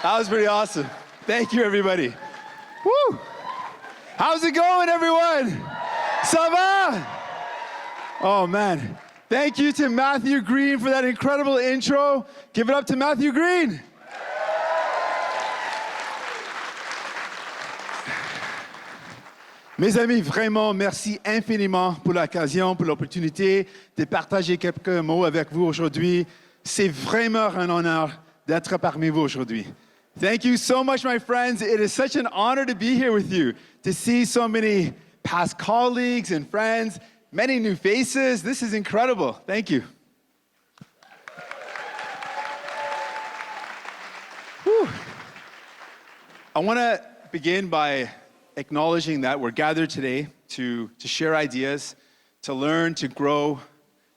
That was pretty awesome. Thank you, everybody. Woo! How's it going, everyone? Ça va? Oh, man. Thank you to Matthew Green for that incredible intro. Give it up to Matthew Green. Mes amis, vraiment, merci infiniment pour l'occasion, pour l'opportunité de partager quelques mots avec vous aujourd'hui. C'est vraiment un honneur d'être parmi vous aujourd'hui. Thank you so much, my friends. It is such an honor to be here with you, to see so many past colleagues and friends, many new faces. This is incredible. Thank you. Whew. I want to begin by acknowledging that we're gathered today to share ideas, to learn, to grow,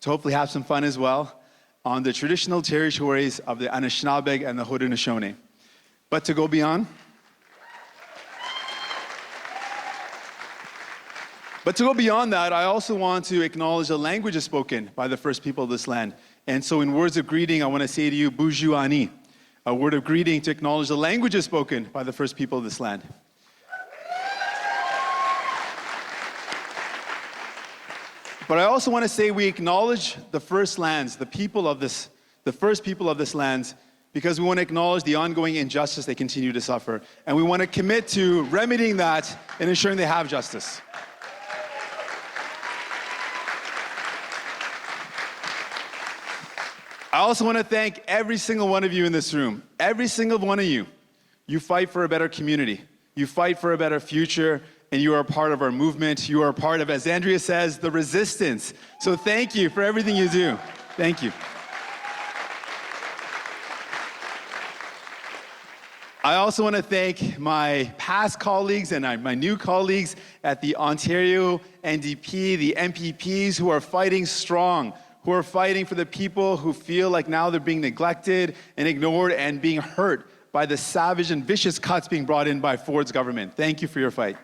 to hopefully have some fun as well on the traditional territories of the Anishinaabe and the Haudenosaunee. But to go beyond, that, I also want to acknowledge the languages spoken by the first people of this land. And so in words of greeting, I want to say to you, Buju Ani, a word of greeting to acknowledge the languages spoken by the first people of this land. But I also want to say we acknowledge the first lands, the first people of this land, because we want to acknowledge the ongoing injustice they continue to suffer. And we want to commit to remedying that and ensuring they have justice. I also want to thank every single one of you in this room. Every single one of you. You fight for a better community. You fight for a better future. And you are a part of our movement. You are a part of, as Andrea says, the resistance. So thank you for everything you do. Thank you. I also want to thank my past colleagues and my new colleagues at the Ontario NDP, the MPPs who are fighting strong, who are fighting for the people who feel like now they're being neglected and ignored and being hurt by the savage and vicious cuts being brought in by Ford's government. Thank you for your fight.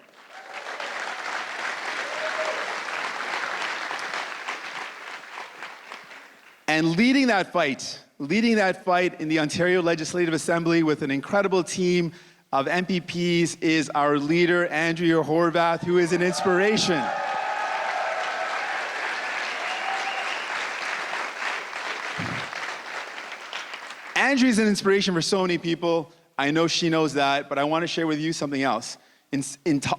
And leading that fight in the Ontario Legislative Assembly with an incredible team of MPPs is our leader, Andrea Horwath, who is an inspiration. Andrea is an inspiration for so many people. I know she knows that, but I want to share with you something else.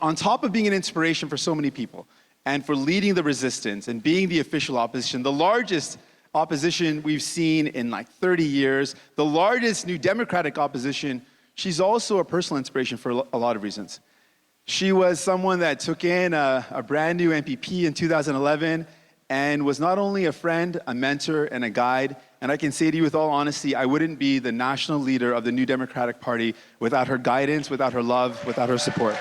On top of being an inspiration for so many people, and for leading the resistance and being the official opposition, the largest opposition we've seen in like 30 years, the largest new Democratic opposition, she's also a personal inspiration for a lot of reasons. She was someone that took in a brand new MPP in 2011 and was not only a friend, a mentor, and a guide. And I can say to you with all honesty, I wouldn't be the national leader of the New Democratic Party without her guidance, without her love, without her support.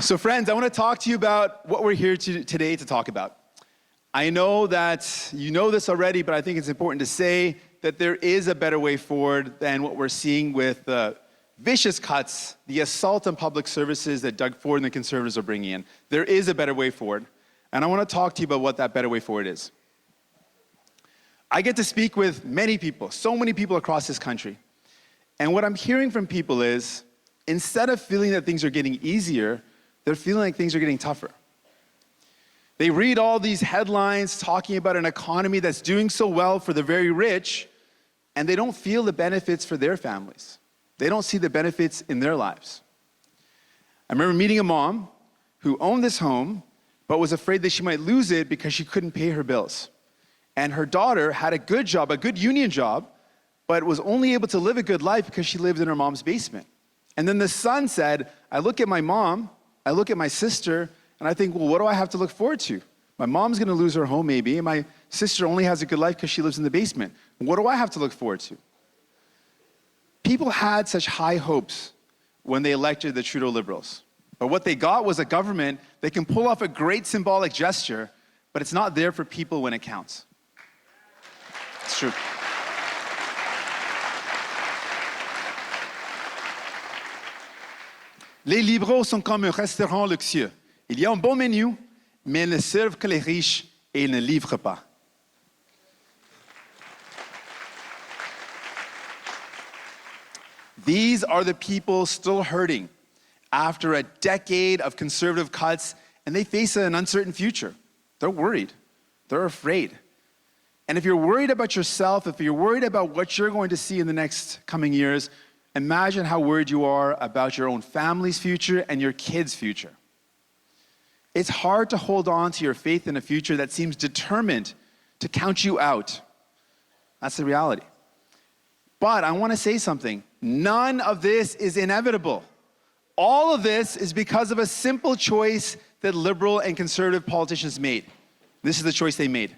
So friends, I want to talk to you about what we're here today to talk about. I know that you know this already, but I think it's important to say that there is a better way forward than what we're seeing with the vicious cuts, the assault on public services that Doug Ford and the Conservatives are bringing in. There is a better way forward, and I want to talk to you about what that better way forward is. I get to speak with many people, so many people across this country, and what I'm hearing from people is, instead of feeling that things are getting easier, they're feeling like things are getting tougher. They read all these headlines talking about an economy that's doing so well for the very rich, and they don't feel the benefits for their families. They don't see the benefits in their lives. I remember meeting a mom who owned this home, but was afraid that she might lose it because she couldn't pay her bills. And her daughter had a good job, a good union job, but was only able to live a good life because she lived in her mom's basement. And then the son said, I look at my mom, I look at my sister, and I think, well, what do I have to look forward to? My mom's gonna lose her home maybe, and my sister only has a good life because she lives in the basement. What do I have to look forward to? People had such high hopes when they elected the Trudeau Liberals. But what they got was a government that can pull off a great symbolic gesture, but it's not there for people when it counts. It's true. Les libéraux sont comme un restaurant luxueux. Il y a un bon menu, mais ils ne servent que les riches et il ne livre pas. These are the people still hurting after a decade of conservative cuts, and they face an uncertain future. They're worried. They're afraid. And if you're worried about yourself, if you're worried about what you're going to see in the next coming years, imagine how worried you are about your own family's future and your kids' future. It's hard to hold on to your faith in a future that seems determined to count you out. That's the reality. But I want to say something. None of this is inevitable. All of this is because of a simple choice that liberal and conservative politicians made. This is the choice they made: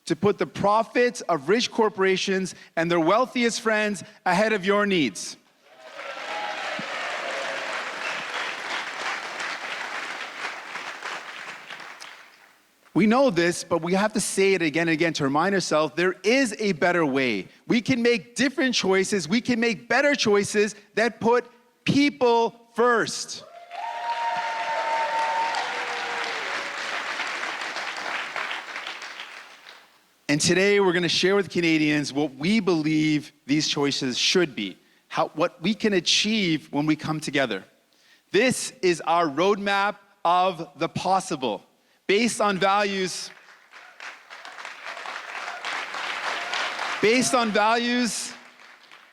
to put the profits of rich corporations and their wealthiest friends ahead of your needs. We know this, but we have to say it again and again to remind ourselves there is a better way. We can make different choices. We can make better choices that put people first. And today we're going to share with Canadians what we believe these choices should be, what we can achieve when we come together. This is our roadmap of the possible, based on values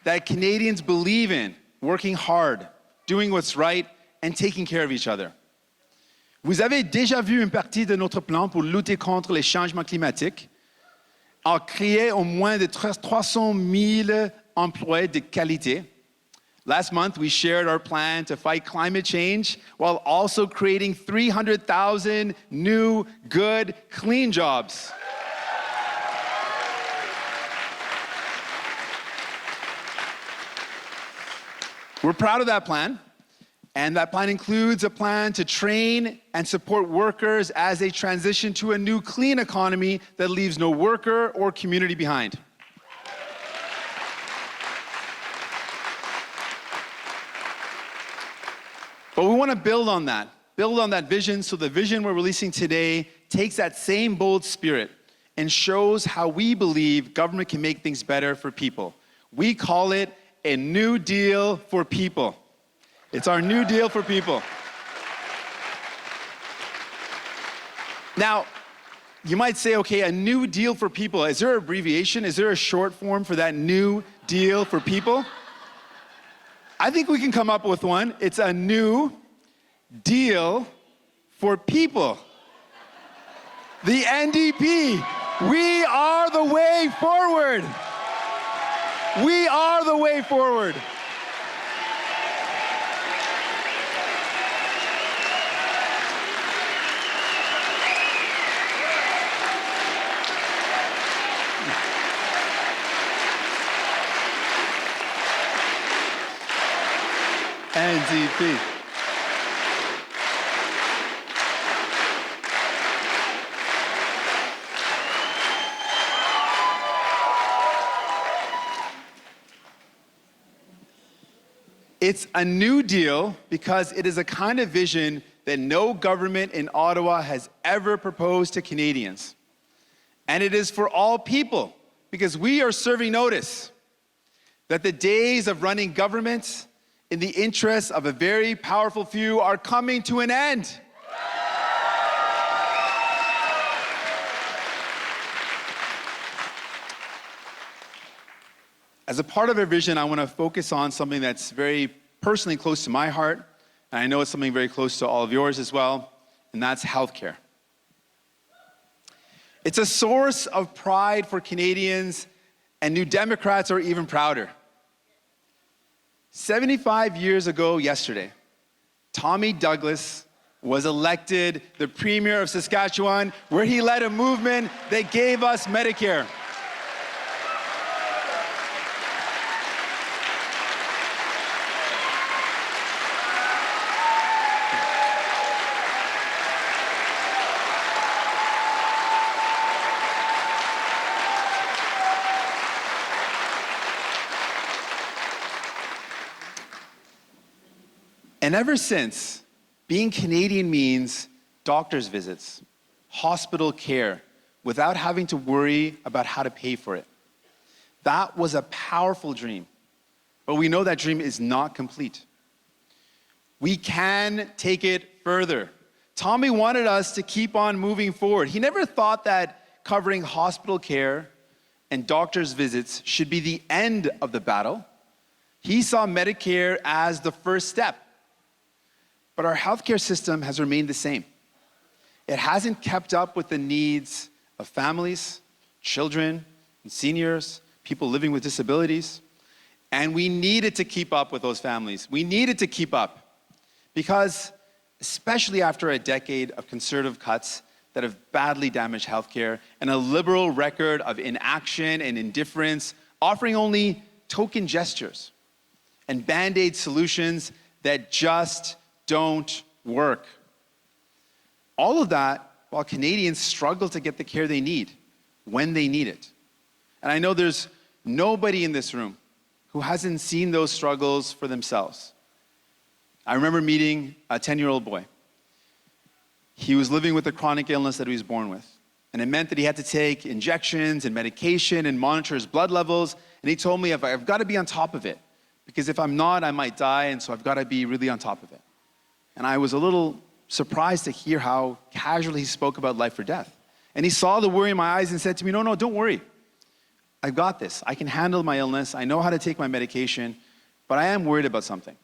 that Canadians believe in: working hard, doing what's right, and taking care of each other. Vous avez déjà vu une partie de notre plan pour lutter contre les changements climatiques, en créer au moins de 300 000 emplois de qualité. Last month, we shared our plan to fight climate change while also creating 300,000 new, good, clean jobs. We're proud of that plan, and that plan includes a plan to train and support workers as they transition to a new clean economy that leaves no worker or community behind. But we want to build on that vision, so the vision we're releasing today takes that same bold spirit and shows how we believe government can make things better for people. We call it a New Deal for People. It's our New Deal for People. Now, you might say, okay, a New Deal for People, is there an abbreviation? Is there a short form for that New Deal for People? I think we can come up with one. It's a New Deal for People. The NDP. We are the way forward. We are the way forward. NDP. It's a new deal because it is a kind of vision that no government in Ottawa has ever proposed to Canadians. And it is for all people, because we are serving notice that the days of running governments in the interests of a very powerful few are coming to an end. As a part of our vision, I want to focus on something that's very personally close to my heart, and I know it's something very close to all of yours as well, and that's healthcare. It's a source of pride for Canadians, and New Democrats are even prouder. 75 years ago yesterday, Tommy Douglas was elected the Premier of Saskatchewan, where he led a movement that gave us Medicare. And ever since, being Canadian means doctor's visits, hospital care, without having to worry about how to pay for it. That was a powerful dream, but we know that dream is not complete. We can take it further. Tommy wanted us to keep on moving forward. He never thought that covering hospital care and doctor's visits should be the end of the battle. He saw Medicare as the first step. But our healthcare system has remained the same. It hasn't kept up with the needs of families, children, and seniors, people living with disabilities. And we needed to keep up with those families. We needed to keep up because, especially after a decade of conservative cuts that have badly damaged healthcare and a liberal record of inaction and indifference, offering only token gestures and band-aid solutions that just don't work. All of that while Canadians struggle to get the care they need when they need it. And I know there's nobody in this room who hasn't seen those struggles for themselves. I remember meeting a 10-year-old boy. He was living with a chronic illness that he was born with. And it meant that he had to take injections and medication and monitor his blood levels. And he told me, I've got to be on top of it, because if I'm not, I might die, and so I've got to be really on top of it. And I was a little surprised to hear how casually he spoke about life or death. And he saw the worry in my eyes and said to me, no, don't worry. I've got this. I can handle my illness. I know how to take my medication, but I am worried about something.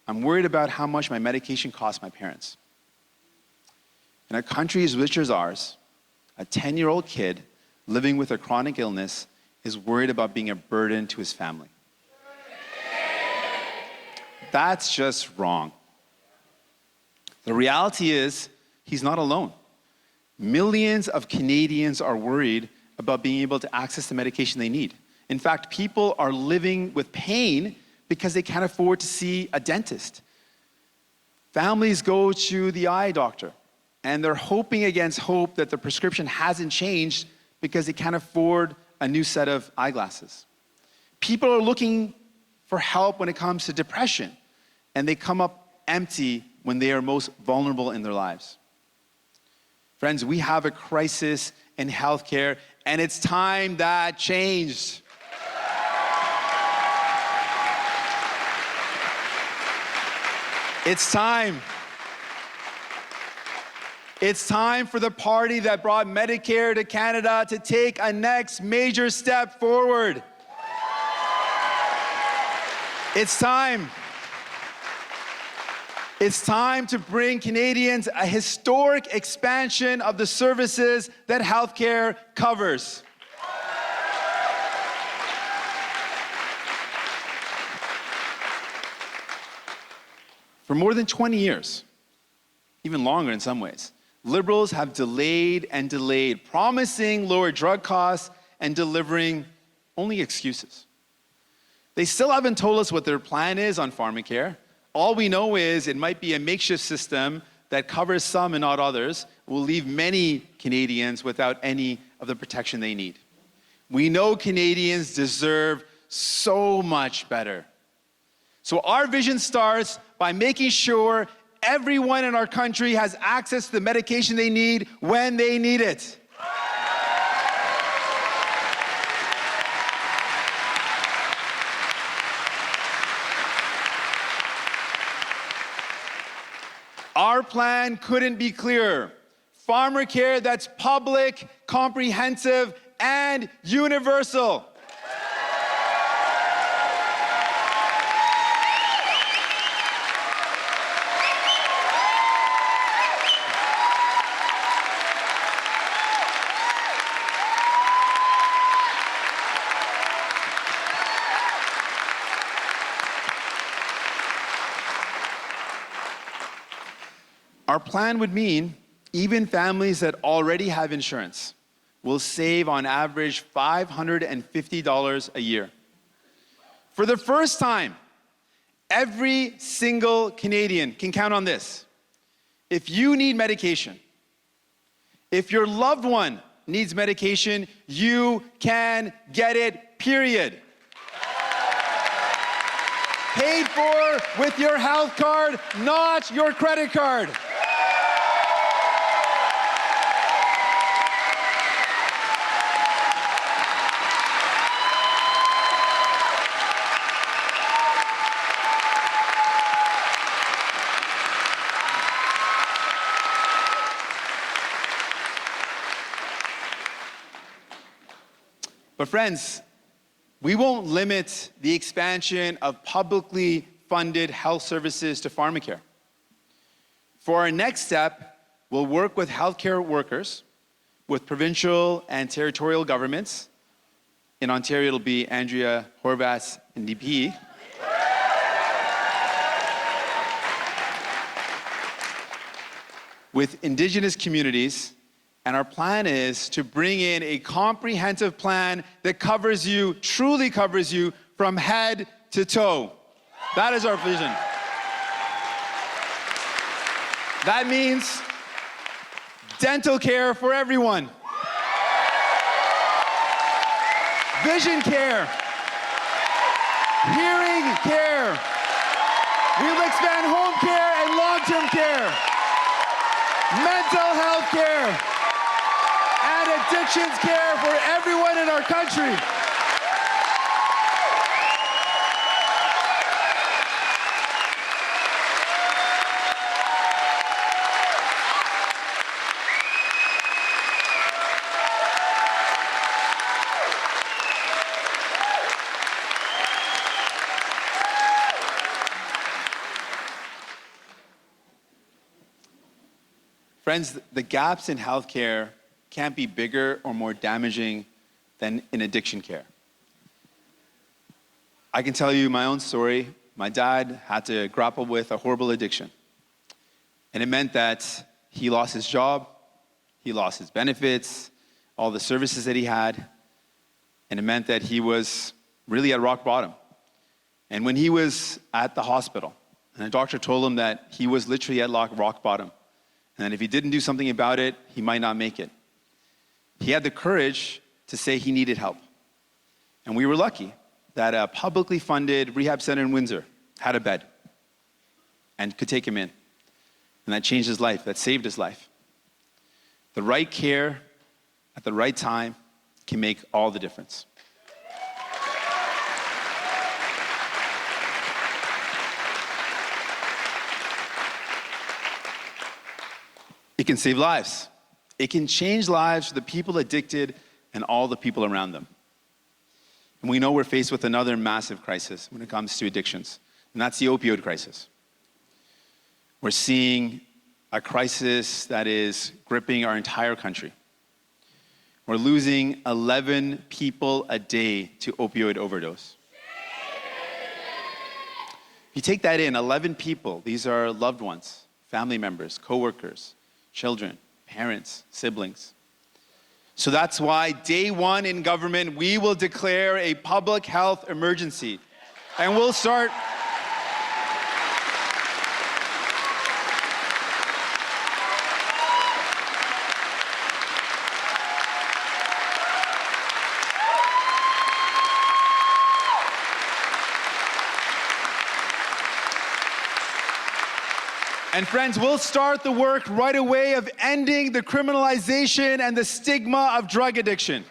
I'm worried about how much my medication costs my parents. In a country as rich as ours, a 10-year-old kid living with a chronic illness is worried about being a burden to his family. That's just wrong. The reality is, he's not alone. Millions of Canadians are worried about being able to access the medication they need. In fact, people are living with pain because they can't afford to see a dentist. Families go to the eye doctor, and they're hoping against hope that the prescription hasn't changed because they can't afford a new set of eyeglasses. People are looking for help when it comes to depression, and they come up empty when they are most vulnerable in their lives. Friends, we have a crisis in healthcare, and it's time that changed. It's time. It's time for the party that brought Medicare to Canada to take a next major step forward. It's time. It's time to bring Canadians a historic expansion of the services that healthcare covers. For more than 20 years, even longer in some ways, Liberals have delayed and delayed, promising lower drug costs and delivering only excuses. They still haven't told us what their plan is on pharmacare. All we know is it might be a makeshift system that covers some and not others, will leave many Canadians without any of the protection they need. We know Canadians deserve so much better. So our vision starts by making sure everyone in our country has access to the medication they need when they need it. Our plan couldn't be clearer. Pharmacare that's public, comprehensive, and universal. Our plan would mean even families that already have insurance will save on average $550 a year. For the first time, every single Canadian can count on this. If you need medication, if your loved one needs medication, you can get it, period. Paid for with your health card, not your credit card. But friends, we won't limit the expansion of publicly funded health services to pharmacare. For our next step, we'll work with healthcare workers, with provincial and territorial governments. In Ontario, it'll be Andrea, Horwath, NDP. With Indigenous communities, and our plan is to bring in a comprehensive plan that covers you, truly covers you, from head to toe. That is our vision. That means dental care for everyone, vision care, hearing care. We will expand home care and long-term care, mental health care, and addictions care for everyone in our country. Friends, the gaps in healthcare can't be bigger or more damaging than in addiction care. I can tell you my own story. My dad had to grapple with a horrible addiction. And it meant that he lost his job, he lost his benefits, all the services that he had, and it meant that he was really at rock bottom. And when he was at the hospital, and the doctor told him that he was literally at rock bottom, and if he didn't do something about it, he might not make it. He had the courage to say he needed help. And we were lucky that a publicly funded rehab center in Windsor had a bed and could take him in. And that changed his life, that saved his life. The right care at the right time can make all the difference. It can save lives. It can change lives for the people addicted and all the people around them. And we know we're faced with another massive crisis when it comes to addictions, and that's the opioid crisis. We're seeing a crisis that is gripping our entire country. We're losing 11 people a day to opioid overdose. If you take that in, 11 people, these are loved ones, family members, coworkers, children, parents, siblings. So that's why day one in government, we will declare a public health emergency. And we'll start And friends, we'll start the work right away of ending the criminalization and the stigma of drug addiction.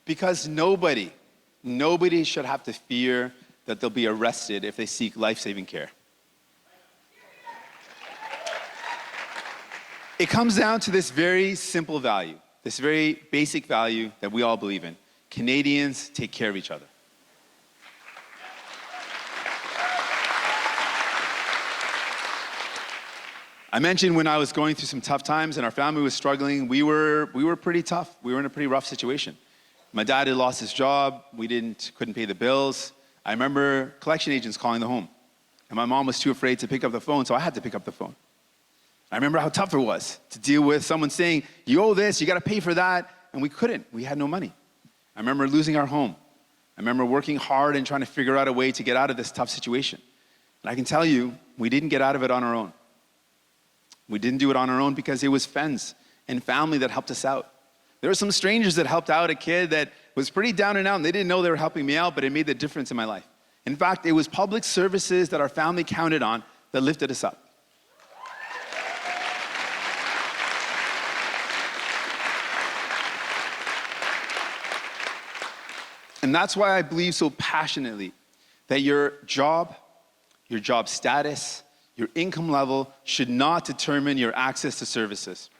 Because nobody should have to fear that they'll be arrested if they seek life-saving care. It comes down to this very simple value, this very basic value that we all believe in. Canadians take care of each other. I mentioned when I was going through some tough times and our family was struggling, we were pretty tough. We were in a pretty rough situation. My dad had lost his job. We couldn't pay the bills. I remember collection agents calling the home. And my mom was too afraid to pick up the phone, so I had to pick up the phone. I remember how tough it was to deal with someone saying, you owe this, you gotta pay for that, and we couldn't. We had no money. I remember losing our home. I remember working hard and trying to figure out a way to get out of this tough situation. And I can tell you, we didn't get out of it on our own. We didn't do it on our own because it was friends and family that helped us out. There were some strangers that helped out a kid that was pretty down and out, and they didn't know they were helping me out, but it made the difference in my life. In fact, it was public services that our family counted on that lifted us up. And that's why I believe so passionately that your job status, your income level should not determine your access to services.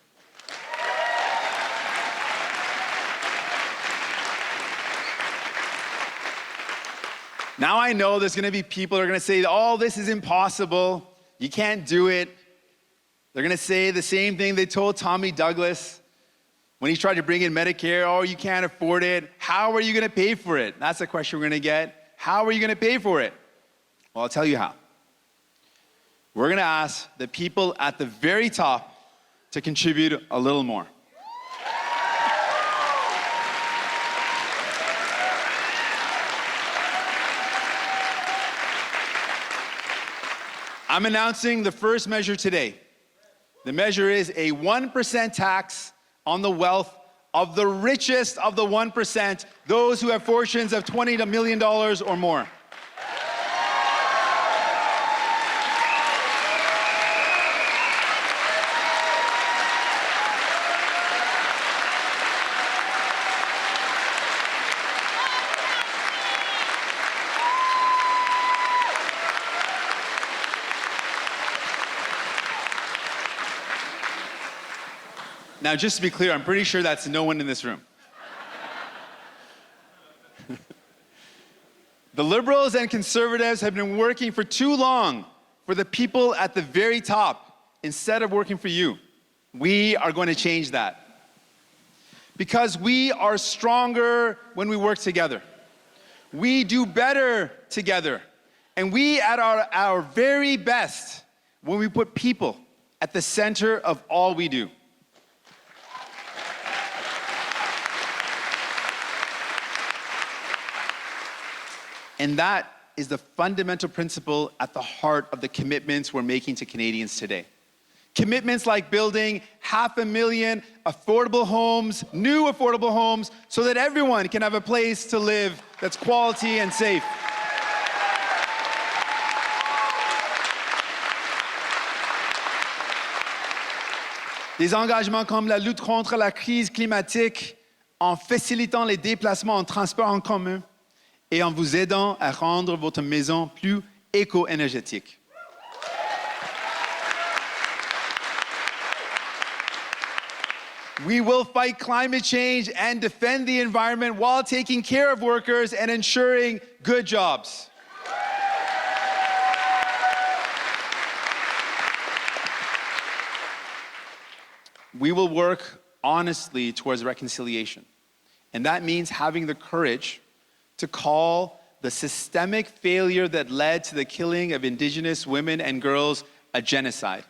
Now I know there's gonna be people who are gonna say, oh, this is impossible, you can't do it. They're gonna say the same thing they told Tommy Douglas when he tried to bring in Medicare, oh, you can't afford it. How are you gonna pay for it? That's the question we're gonna get. How are you gonna pay for it? Well, I'll tell you how. We're gonna ask the people at the very top to contribute a little more. I'm announcing the first measure today. The measure is a 1% tax on the wealth of the richest of the 1%, those who have fortunes of $20 million or more. Now, just to be clear, I'm pretty sure that's no one in this room. The Liberals and Conservatives have been working for too long for the people at the very top instead of working for you. We are going to change that. Because we are stronger when we work together. We do better together. And we at our very best when we put people at the center of all we do. And that is the fundamental principle at the heart of the commitments we're making to Canadians today. Commitments like building 500,000 affordable homes, new affordable homes, so that everyone can have a place to live that's quality and safe. Des engagements comme la lutte contre la crise climatique en facilitant les déplacements en transport en commun et en vous aidant à rendre votre maison plus éco-énergétique. We will fight climate change and defend the environment while taking care of workers and ensuring good jobs. We will work honestly towards reconciliation. And that means having the courage to call the systemic failure that led to the killing of Indigenous women and girls a genocide.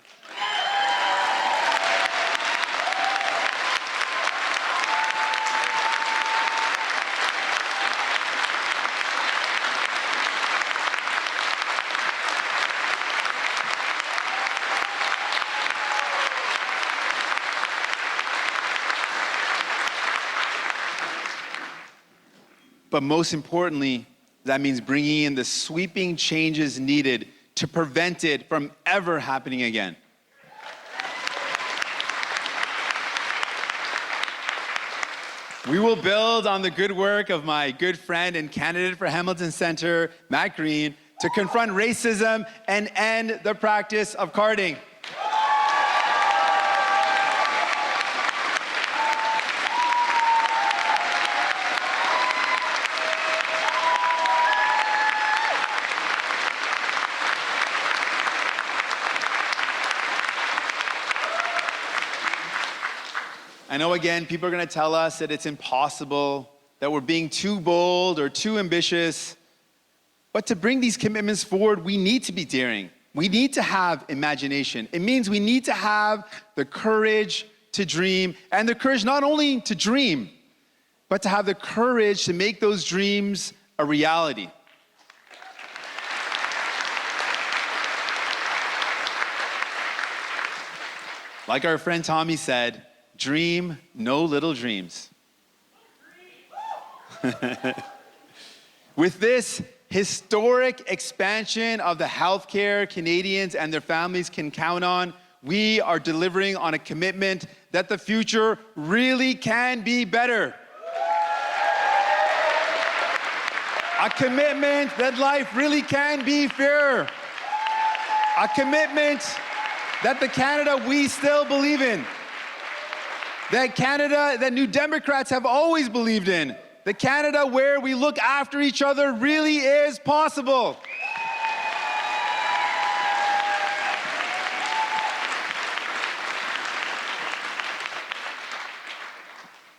But most importantly, that means bringing in the sweeping changes needed to prevent it from ever happening again. We will build on the good work of my good friend and candidate for Hamilton Centre, Matt Green, to confront racism and end the practice of carding. I know, again, people are going to tell us that it's impossible, that we're being too bold or too ambitious. But to bring these commitments forward, we need to be daring. We need to have imagination. It means we need to have the courage to dream, and the courage not only to dream, but to have the courage to make those dreams a reality. Like our friend Tommy said, dream no little dreams. With this historic expansion of the healthcare Canadians and their families can count on, we are delivering on a commitment that the future really can be better. A commitment that life really can be fair. A commitment that the Canada we still believe in. That Canada that New Democrats have always believed in. The Canada where we look after each other really is possible.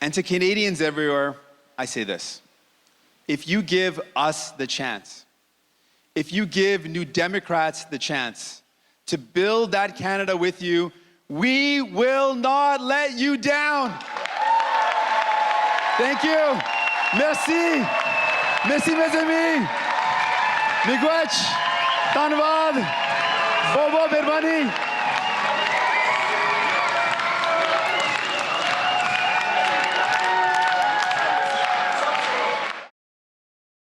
And to Canadians everywhere, I say this. If you give us the chance, if you give New Democrats the chance to build that Canada with you, we will not let you down. Thank you. Merci. Merci, mes amis. Miigwech. Tanwad. Bobo Birbani.